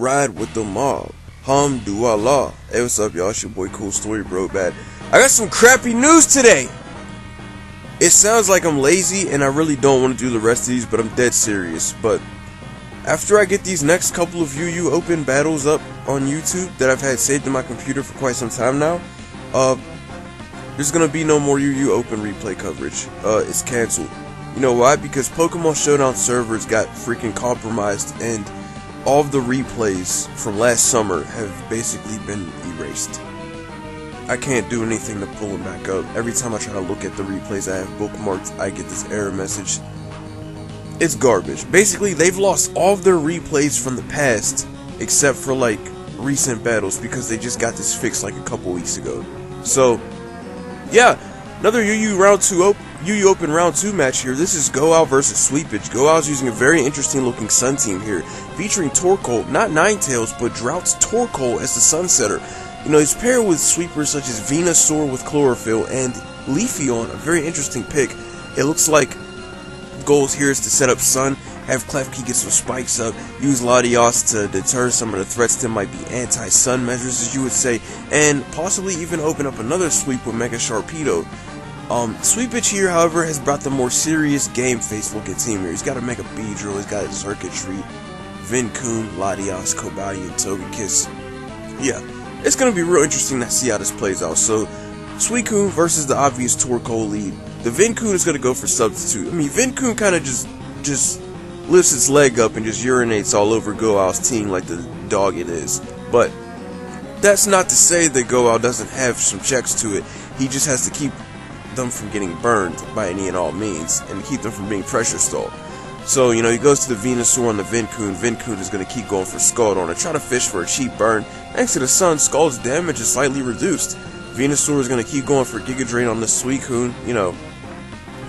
ride with the mob. Hamdulillah. Hey, what's up, y'all? It's your boy CoolStoryBrobat. I got some crappy news today. It sounds like I'm lazy and I really don't want to do the rest of these, but I'm dead serious. But after I get these next couple of UU Open battles up on YouTube that I've had saved in my computer for quite some time now, there's gonna be no more UU Open replay coverage. It's canceled. You know why? Because Pokemon Showdown servers got freaking compromised and all of the replays from last summer have basically been erased. I can't do anything to pull them back up. Every time I try to look at the replays I have bookmarked, I get this error message. It's garbage. Basically, they've lost all of their replays from the past, except for like recent battles, because they just got this fixed like a couple weeks ago. So, yeah, another UU Open Round 2 match here. This is GOAO versus Sweepage. GOAO's using a very interesting looking Sun team here, featuring Torkoal, not Ninetales, but Drought's Torkoal as the Sun Setter. You know, he's paired with sweepers such as Venusaur with Chlorophyll and Leafeon, a very interesting pick. It looks like goals here is to set up Sun, have Klefki get some spikes up, use Latios to deter some of the threats that might be anti-Sun measures, as you would say, and possibly even open up another sweep with Mega Sharpedo. Sweepage here, however, has brought the more serious game-face looking team here. He's got a Mega Beedrill, he's got Circuitry, Vincoon, Latios, Cobalion, Togekiss. Yeah, it's going to be real interesting to see how this plays out. So, Suicune versus the obvious Torkoal lead. The Vincoon is going to go for substitute. I mean, Vincoon kind of just lifts its leg up and just urinates all over GOAO's team like the dog it is. But that's not to say that GOAO doesn't have some checks to it. He just has to keep them from getting burned by any and all means, and keep them from being pressure stalled. So, you know, he goes to the Venusaur and the Vincoon. Vincoon is going to keep going for Scald to try to fish for a cheap burn. Thanks to the Sun, Scald's damage is slightly reduced. Venusaur is going to keep going for Giga Drain on the Suicune. You know,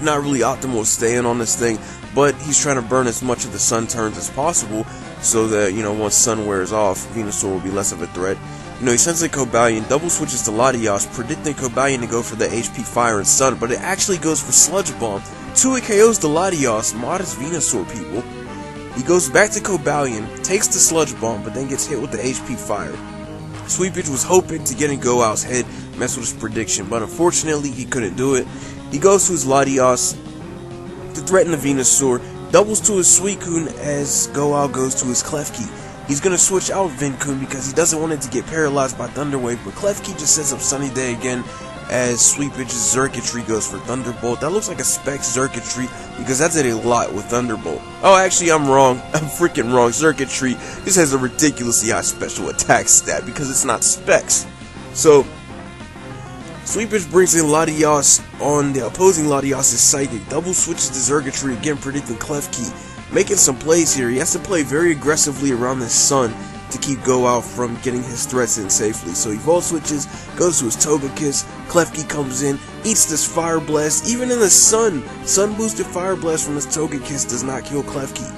not really optimal staying on this thing, but he's trying to burn as much of the Sun turns as possible so that, you know, once Sun wears off, Venusaur will be less of a threat. You know, he sends in Cobalion, double switches to Latios, predicting Cobalion to go for the HP Fire and Sun, but it actually goes for Sludge Bomb. 2 KOs the Latios, modest Venusaur people. He goes back to Cobalion, takes the Sludge Bomb, but then gets hit with the HP Fire. Sweepage was hoping to get in GOAO's head, mess with his prediction, but unfortunately he couldn't do it. He goes to his Latios to threaten the Venusaur, doubles to his Suicune as GOAO goes to his Klefki. He's going to switch out Vincoon because he doesn't want it to get paralyzed by Thunder Wave, but Klefki just sets up Sunny Day again as Sweepage's Circuitry goes for Thunderbolt. That looks like a spec Circuitry because that did a lot with Thunderbolt. Oh, actually, I'm wrong. I'm freaking wrong. Circuitry just has a ridiculously high special attack stat because it's not specs. So, Sweepage brings in Latios on the opposing Latios' Psychic. Double switches to Circuitry, again predicting Klefki. Making some plays here. He has to play very aggressively around the Sun to keep GOAO from getting his threats in safely. So he Volt switches, goes to his Togekiss, Klefki comes in, eats this Fire Blast. Even in the Sun boosted Fire Blast from his Togekiss does not kill Klefki.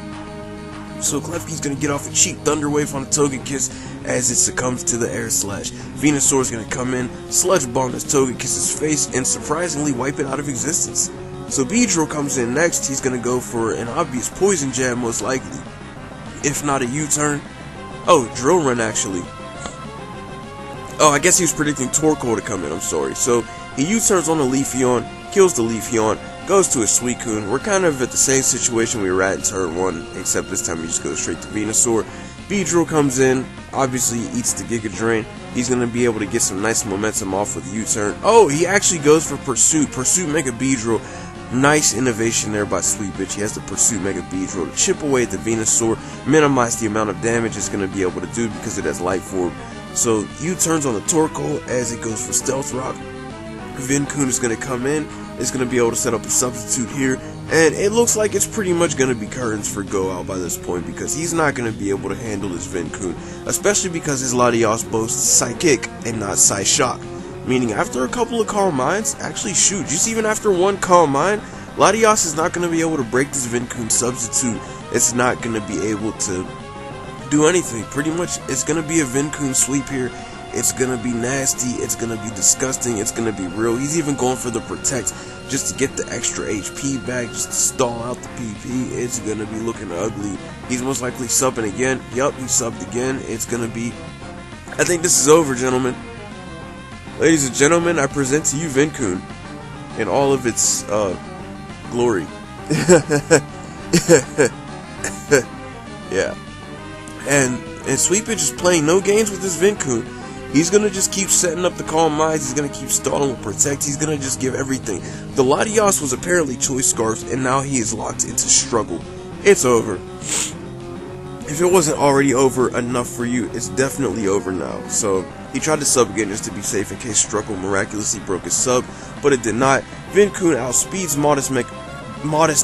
So Klefki's going to get off a cheap Thunder Wave on the Togekiss as it succumbs to the Air Slash. Venusaur's going to come in, Sludge Bomb his Togekiss's face, and surprisingly wipe it out of existence. So Beedrill comes in next. He's going to go for an obvious Poison Jab most likely, if not a U-turn. Oh, Drill Run actually. Oh, I guess he was predicting Torkoal to come in, I'm sorry. So he U-turns on the Leafeon, kills the Leafeon, goes to his Suicune. We're kind of at the same situation we were at in turn 1, except this time he just goes straight to Venusaur. Beedrill comes in, obviously eats the Giga Drain. He's going to be able to get some nice momentum off with the U-turn. Oh, he actually goes for Pursuit. Pursuit Mega Beedrill. Nice innovation there by Sweepage. He has the Pursuit Mega Beedrill to chip away at the Venusaur, minimize the amount of damage it's going to be able to do because it has Life Orb. So U-turns on the Torkoal as it goes for Stealth Rock. Vincoon is going to come in, is going to be able to set up a substitute here, and it looks like it's pretty much going to be curtains for GOAO by this point because he's not going to be able to handle his Vincoon, especially because his Latios boasts Psychic and not Psyshock. Meaning after a couple of Calm Minds, actually shoot, just even after one Calm Mind, Latios is not going to be able to break this Vincoon substitute. It's not going to be able to do anything. Pretty much it's going to be a Vincoon sweep here, It's gonna be nasty, it's gonna be disgusting, it's gonna be real. He's even going for the protect just to get the extra HP back, just to stall out the PP. It's gonna be looking ugly. He's most likely subbing again. Yup, he subbed again. It's gonna be... I think this is over, gentlemen. Ladies and gentlemen, I present to you Vincun in all of its glory. Yeah. And Sweepage is playing no games with this Vincun. He's gonna just keep setting up the calm minds. He's gonna keep stalling with protect. He's gonna just give everything. The Latios was apparently choice scarves, and now he is locked into struggle. It's over. If it wasn't already over enough for you, it's definitely over now. So he tried to sub again just to be safe in case Struggle miraculously broke his sub, but it did not. Vincun outspeeds modest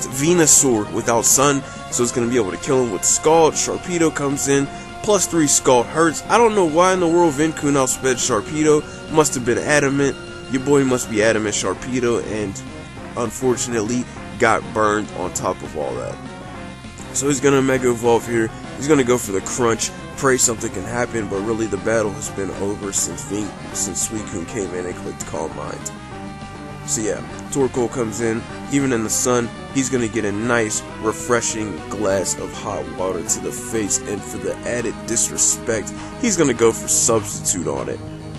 Venusaur without Sun, so it's gonna be able to kill him with Scald. Sharpedo comes in. +3 Scald hurts. I don't know why in the world Vincun outsped Sharpedo. Must have been adamant. Your boy must be adamant Sharpedo, and unfortunately got burned on top of all that. So he's gonna Mega Evolve here. He's gonna go for the crunch. Pray something can happen, but really the battle has been over since Suicune came in and clicked Calm Mind. So yeah, Torkoal comes in. Even in the sun, he's going to get a nice, refreshing glass of hot water to the face, and for the added disrespect, he's going to go for Substitute on it.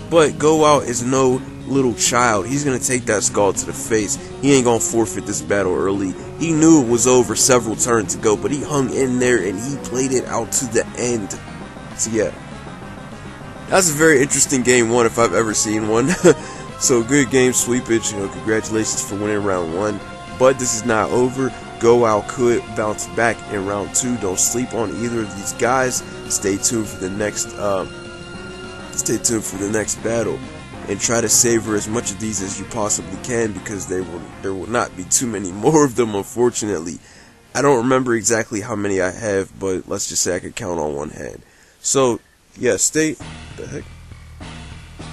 But GOAO is no little child. He's going to take that Scald to the face. He ain't going to forfeit this battle early. He knew it was over several turns ago, but he hung in there and he played it out to the end. So yeah, that's a very interesting game one if I've ever seen one. So good game, Sweepage. Congratulations for winning round 1. But this is not over. GOAO could bounce back in round 2. Don't sleep on either of these guys. Stay tuned for the next. Stay tuned for the next battle, and try to savor as much of these as you possibly can, because there will not be too many more of them, unfortunately. I don't remember exactly how many I have, but let's just say I could count on one hand. So yeah, what the heck?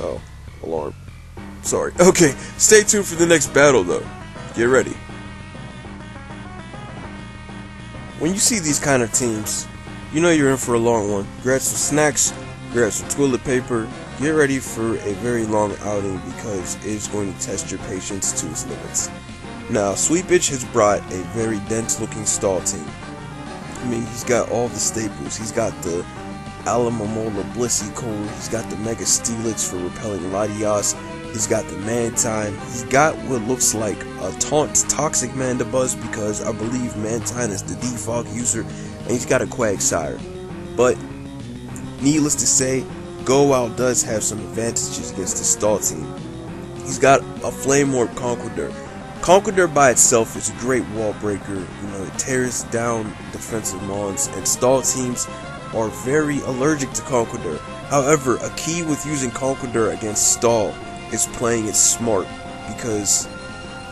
Oh, alarm. Sorry. Okay, stay tuned for the next battle though. Get ready. When you see these kind of teams, you know you're in for a long one. Grab some snacks, grab some toilet paper, get ready for a very long outing, because it's going to test your patience to its limits. Now, Sweepage has brought a very dense looking stall team. I mean, he's got all the staples. He's got the Alamomola Blissey Core, he's got the Mega Steelix for repelling Latios, he's got the Mantine, he's got what looks like a Taunt Toxic Mandibuzz, because I believe Mantine is the default user, and he's got a Quagsire. But needless to say, GOAO does have some advantages against the stall team. He's got a Flame Orb Conqueror. Conqueror by itself is a great wall breaker. It tears down defensive mons, and stall teams are very allergic to Conqueror. However, a key with using Conqueror against stall is playing it smart, because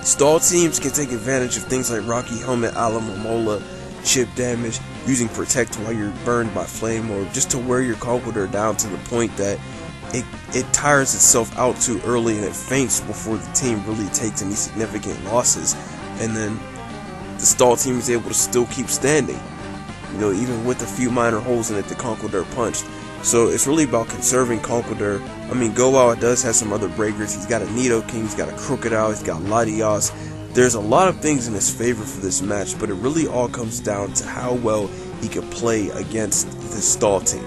stall teams can take advantage of things like Rocky Helmet, Alamomola, chip damage, using protect while you're burned by flame, or just to wear your Conqueror down to the point that it tires itself out too early and it faints before the team really takes any significant losses, and then the stall team is able to still keep standing. Even with a few minor holes in it, the Conqueror punched. So it's really about conserving Conqueror. I mean, GOAO does have some other breakers. He's got a Nidoking, he's got a Crocodile, he's got Latios. There's a lot of things in his favor for this match, but it really all comes down to how well he can play against the stall team.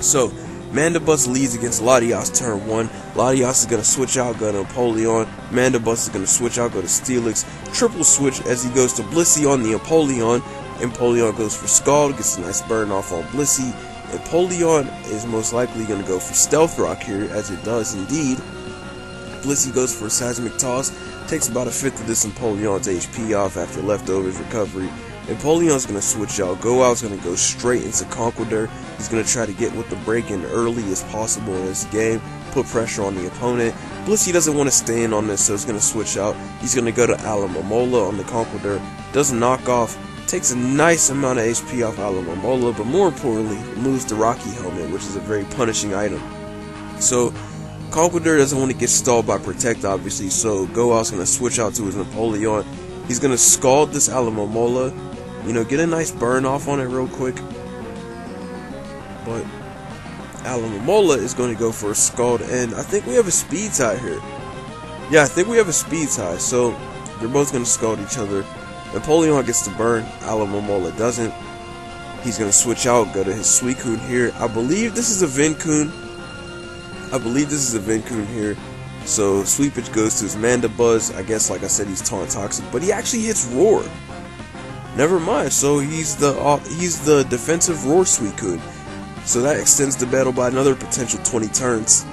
So Mandibuzz leads against Latios turn 1. Latios is going to switch out, go to Empoleon. Mandibuzz is going to switch out, go to Steelix. Triple switch as he goes to Blissey on the Empoleon. Empoleon goes for Scald, gets a nice burn off on Blissey. Empoleon is most likely going to go for Stealth Rock here, as it does indeed. Blissey goes for a Seismic Toss, takes about a fifth of this Empoleon's HP off after leftovers recovery. Empoleon's going to switch out. GOAO's going to go straight into Conqueror. He's going to try to get with the break in early as possible in this game, put pressure on the opponent. Blissey doesn't want to stay in on this, so he's going to switch out. He's going to go to Alamomola on the Conqueror. Does a knockoff, takes a nice amount of HP off Alamomola, but more importantly, removes the Rocky Helmet, which is a very punishing item. So Conqueror doesn't want to get stalled by Protect, obviously, so GOAO's going to switch out to his Empoleon. He's going to Scald this Alamomola, get a nice burn off on it real quick. But Alamomola is going to go for a Scald, and I think we have a speed tie here. Yeah, I think we have a speed tie, so they're both going to Scald each other. Empoleon gets the burn, Alamomola doesn't. He's going to switch out, go to his Suicune here. I believe this is a Vincoon. Here. So Sweepage goes to his Mandibuzz. I guess, like I said, he's Taunt Toxic, but he actually hits Roar. Never mind. So he's the defensive Roar Suicune. So that extends the battle by another potential 20 turns.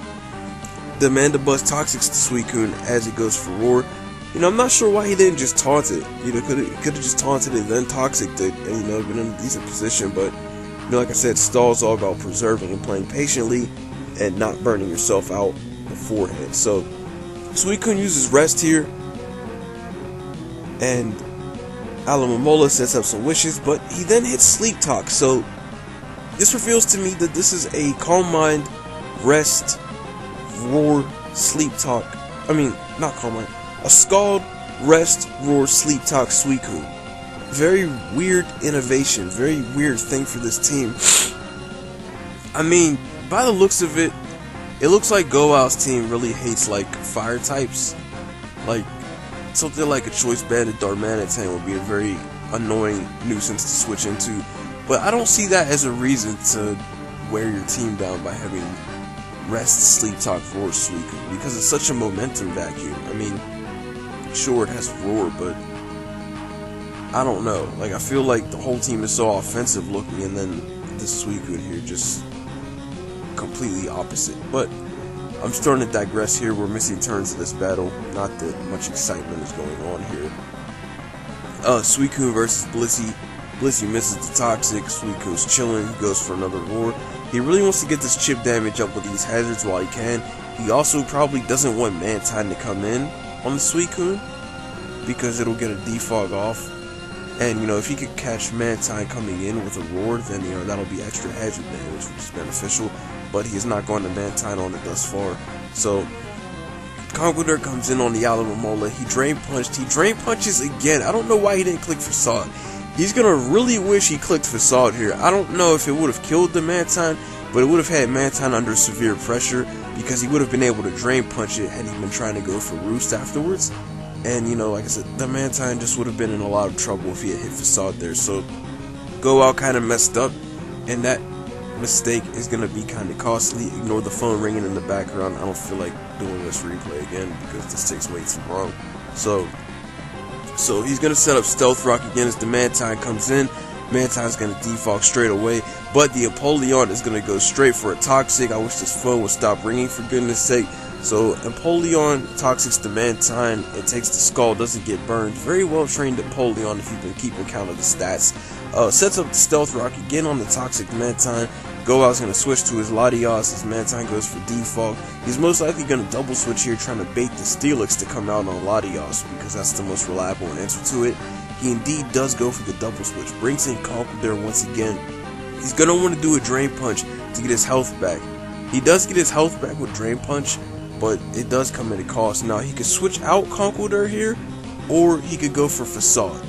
The Mandibuzz Toxics the Suicune as it goes for Roar. I'm not sure why he didn't just taunt it. Could have just taunted it, then Toxic it, and been in a decent position. But like I said, Stall's all about preserving and playing patiently, and not burning yourself out beforehand. So Suicune uses Rest here, and Alamomola sets up some wishes, but he then hits Sleep Talk. So this reveals to me that this is a Calm Mind, Rest, Roar, Sleep Talk. Not Calm Mind. A Scald, Rest, Roar, Sleep Talk Suicune. Very weird innovation. Very weird thing for this team. By the looks of it, it looks like GOAO's team really hates fire types. Something like a Choice Banded Darmanitan would be a very annoying nuisance to switch into. But I don't see that as a reason to wear your team down by having Rest, Sleep Talk, Roar, Suicune, because it's such a momentum vacuum. Sure, it has Roar, but I don't know. I feel like the whole team is so offensive looking, and then this Suicune here just completely opposite. But I'm starting to digress here. We're missing turns of this battle. Not that much excitement is going on here. Suicune versus Blissey. Blissey misses the Toxic. Suicune's chilling. He goes for another Roar. He really wants to get this chip damage up with these hazards while he can. He also probably doesn't want Mantine to come in on the Suicune, because it'll get a defog off. And if he could catch Mantine coming in with a Roar, then that'll be extra hazard damage, which is beneficial. But he is not going to Mantine on it thus far. So Conqueror comes in on the Alamomola. He Drain Punches again. I don't know why he didn't click Facade. He's gonna really wish he clicked Facade here. I don't know if it would have killed the Mantine, but it would have had Mantine under severe pressure, because he would have been able to Drain Punch it had he been trying to go for Roost afterwards. And like I said, the Mantine just would have been in a lot of trouble if he had hit Facade there. So GOAO kind of messed up, and that mistake is going to be kind of costly. Ignore the phone ringing in the background. I don't feel like doing this replay again because this takes way too long. So he's going to set up Stealth Rock again as the Mantine comes in. Mantine's going to defog straight away, but the Empoleon is going to go straight for a Toxic. I wish this phone would stop ringing, for goodness sake. So Empoleon Toxics the Mantine. It takes the Skull, doesn't get burned. Very well trained Empoleon if you've been keeping count of the stats. Sets up the Stealth Rock again on the Toxic Mantine. GOAO's going to switch to his Latios as Mantine goes for defog. He's most likely going to double switch here, trying to bait the Steelix to come out on Latios, because that's the most reliable answer to it. He indeed does go for the double switch, brings in Conqueror once again. He's going to want to do a Drain Punch to get his health back. He does get his health back with Drain Punch, but it does come at a cost. Now, he could switch out Conqueror here, or he could go for Facade.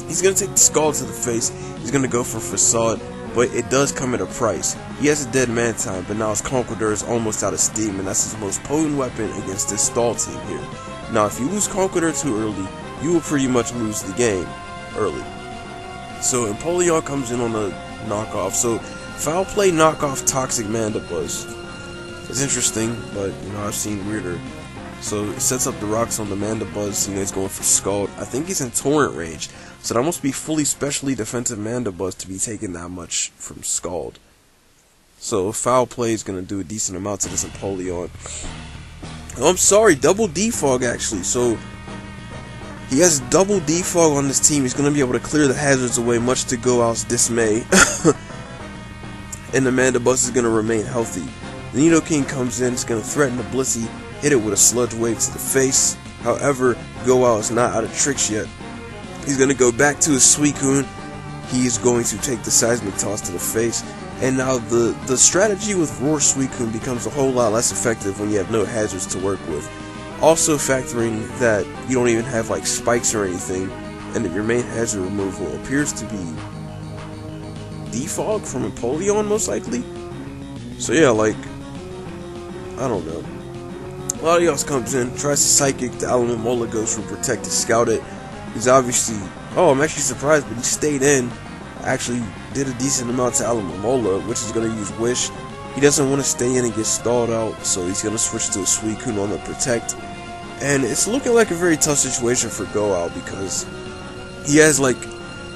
He's going to take the Scald to the face. He's going to go for Facade, but it does come at a price. He has a dead Mantine, but now his Conqueror is almost out of steam, and that's his most potent weapon against this stall team here. Now, if you lose Conqueror too early, you will pretty much lose the game early. So Empoleon comes in on the knockoff. So Foul Play knockoff Toxic Mandibuzz. It's interesting, but I've seen weirder. So it sets up the rocks on the Mandibuzz. He's going for Scald. I think he's in Torrent range, so that must be fully specially defensive Mandibuzz to be taking that much from Scald. So Foul Play is going to do a decent amount to this Empoleon. Oh, I'm sorry, double defog actually. So he has double defog on this team. He's going to be able to clear the hazards away, much to GOAO's dismay. And the Mandibuzz is going to remain healthy. The Nidoking comes in, it's going to threaten the Blissey, hit it with a Sludge Wave to the face. However, GOAO is not out of tricks yet. He's going to go back to his Suicune. He is going to take the Seismic Toss to the face. And now the strategy with Roar Suicune becomes a whole lot less effective when you have no hazards to work with. Also factoring that you don't even have like spikes or anything, and that your main hazard removal appears to be defog from Empoleon most likely. So yeah, like, I don't know. Latios comes in, tries to psychic, the Alamomola goes for protect to scout it. He's obviously, oh, I'm actually surprised, but he stayed in. Actually did a decent amount to Alamomola, which is going to use Wish. He doesn't want to stay in and get stalled out, so he's going to switch to a Suicune on the protect. And it's looking like a very tough situation for GOAO because he has like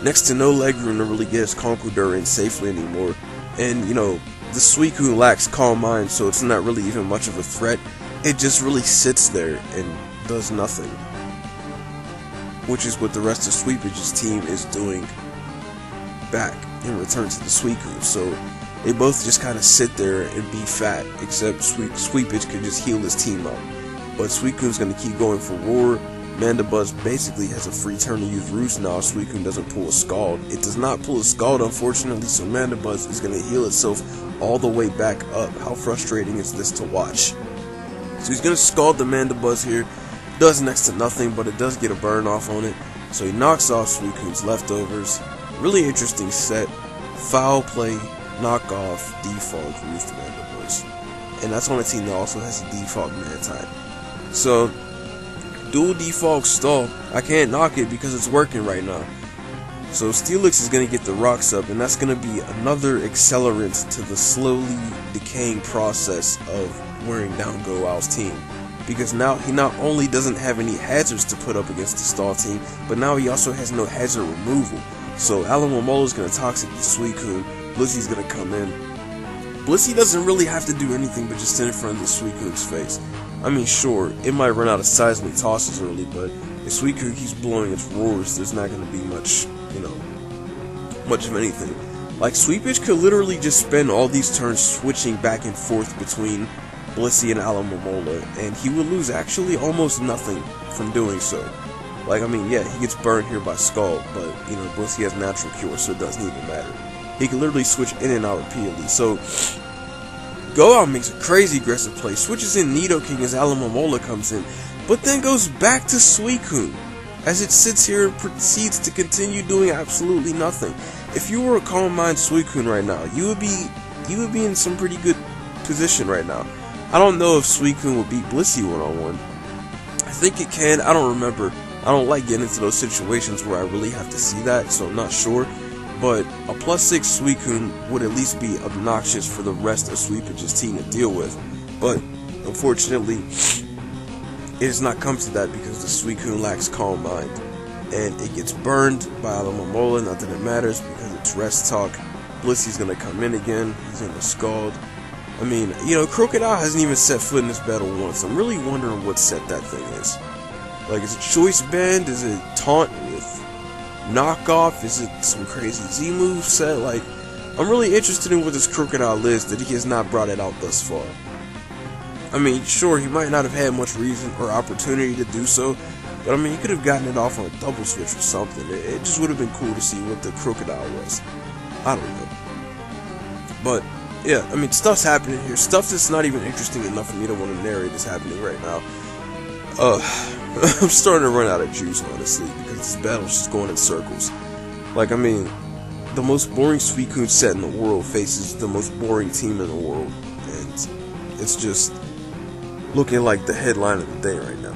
next to no leg room to really get his Conqueror in safely anymore. And you know, the Suicune lacks Calm Mind, so it's not really even much of a threat. It just really sits there and does nothing, which is what the rest of Sweepage's team is doing back in return to the Suicune. So they both just kind of sit there and be fat, except Sweepage can just heal his team up. But Suicune's going to keep going for Roar. Mandibuzz basically has a free turn to use Roost now. Suicune doesn't pull a Scald. It does not pull a Scald, unfortunately, so Mandibuzz is going to heal itself all the way back up. How frustrating is this to watch? So he's going to Scald the Mandibuzz here. Does next to nothing, but it does get a burn off on it. So he knocks off Suicune's leftovers. Really interesting set. Foul Play, knock off, defog, Roost Mandibuzz. And that's on a team that also has a defog Mantine. So, dual defog stall. I can't knock it because it's working right now. So Steelix is going to get the rocks up, and that's going to be another accelerant to the slowly decaying process of wearing down GOAO's team. Because now he not only doesn't have any hazards to put up against the stall team, but now he also has no hazard removal. So Alamomola is going to toxic the Suicune. Blissey's going to come in. Blissey doesn't really have to do anything but just stand in front of the Suicune's face. I mean, sure, it might run out of seismic tosses early, but if Suicune keeps blowing its roars, there's not going to be much, you know, much of anything. Like, Sweepage could literally just spend all these turns switching back and forth between Blissey and Alamomola, and he would lose actually almost nothing from doing so. Like, I mean, yeah, he gets burned here by Scald, but, you know, Blissey has natural cure, so it doesn't even matter. He can literally switch in and out repeatedly, so GOAO makes a crazy aggressive play, switches in Nidoking as Alamomola comes in, but then goes back to Suicune, as it sits here and proceeds to continue doing absolutely nothing. If you were a Calm Mind Suicune right now, you would be in some pretty good position right now. I don't know if Suicune will beat Blissey one-on-one. I think it can, I don't remember. I don't like getting into those situations where I really have to see that, so I'm not sure. But a +6 Suicune would at least be obnoxious for the rest of Sweepage's team to deal with. But unfortunately, it has not come to that because the Suicune lacks Calm Mind. And it gets burned by Alamomola, not that it matters because it's rest talk. Blissey's going to come in again, he's going to Scald. I mean, you know, Crocodile hasn't even set foot in this battle once. I'm really wondering what set that thing is. Like, is it Choice Band? Is it Taunt with Knockoff? Is it some crazy Z-move set? Like, I'm really interested in what this Crocodile is that he has not brought it out thus far. I mean, sure, he might not have had much reason or opportunity to do so, but I mean, he could have gotten it off on a double switch or something. It just would have been cool to see what the Crocodile was. I don't know. But, yeah, I mean, stuff's happening here. Stuff that's not even interesting enough for me to want to narrate is happening right now. I'm starting to run out of juice, honestly, because this battle's just going in circles. Like, I mean, the most boring Suicune set in the world faces the most boring team in the world, and it's just looking like the headline of the day right now.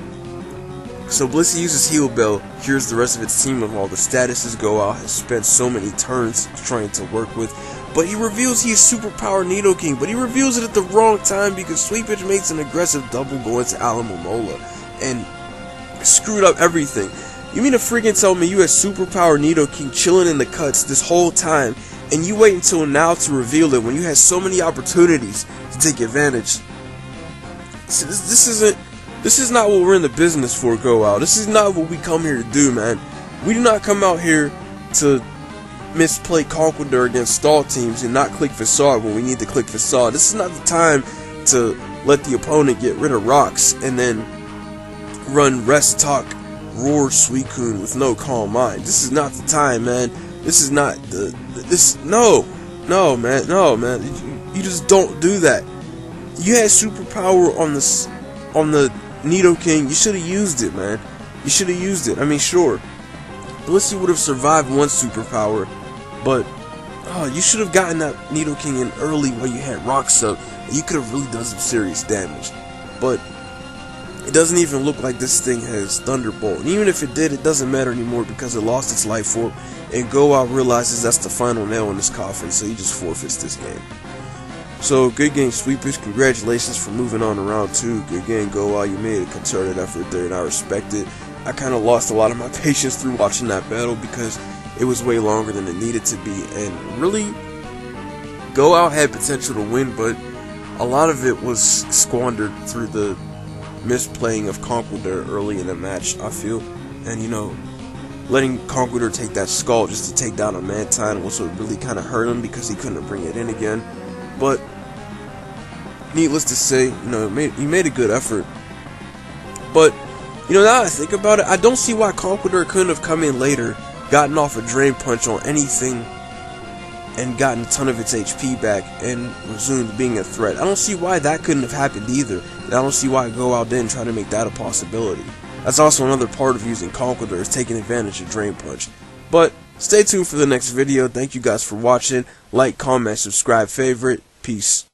So Blissey uses Heal Bell, cures the rest of its team of all the statuses GOAO has spent so many turns trying to work with, but he reveals he is Superpower Nidoking, but he reveals it at the wrong time because Sweepage makes an aggressive double going to Alamomola, and screwed up everything. You mean to freaking tell me you had Superpower Nidoking chilling in the cuts this whole time, and you wait until now to reveal it when you had so many opportunities to take advantage? See, this is not what we're in the business for, GOAO. This is not what we come here to do, man. We do not come out here to misplay Conqueror against stall teams and not click Facade when we need to click Facade. This is not the time to let the opponent get rid of rocks and then run Rest Talk Roar Suicune with no Calm Mind. This is not the time, man. This is not no, man. You just don't do that. You had superpower on the Nidoking. You should have used it, man. You should have used it. I mean, sure, Blissey would have survived one superpower, but oh, you should have gotten that Nidoking in early while you had Rocks up. You could have really done some serious damage. But it doesn't even look like this thing has Thunderbolt. And even if it did, it doesn't matter anymore because it lost its life orb. And GOAO realizes that's the final nail in his coffin, so he just forfeits this game. So, good game, Sweepage. Congratulations for moving on to round 2. Good game, GOAO. You made a concerted effort there, and I respect it. I kind of lost a lot of my patience through watching that battle because it was way longer than it needed to be. And really, GOAO had potential to win, but a lot of it was squandered through the misplaying of Conqueror early in the match, I feel. And, you know, letting Conqueror take that skull just to take down a Mantine was what really kind of hurt him because he couldn't bring it in again. But needless to say, you know, he made a good effort. But, you know, now that I think about it, I don't see why Conqueror couldn't have come in later, gotten off a Drain Punch on anything, and gotten a ton of its HP back, and resumed being a threat. I don't see why that couldn't have happened either. And I don't see why GOAO didn't try to make that a possibility. That's also another part of using Conqueror, is taking advantage of Drain Punch. But stay tuned for the next video. Thank you guys for watching. Like, comment, subscribe, favorite. Peace.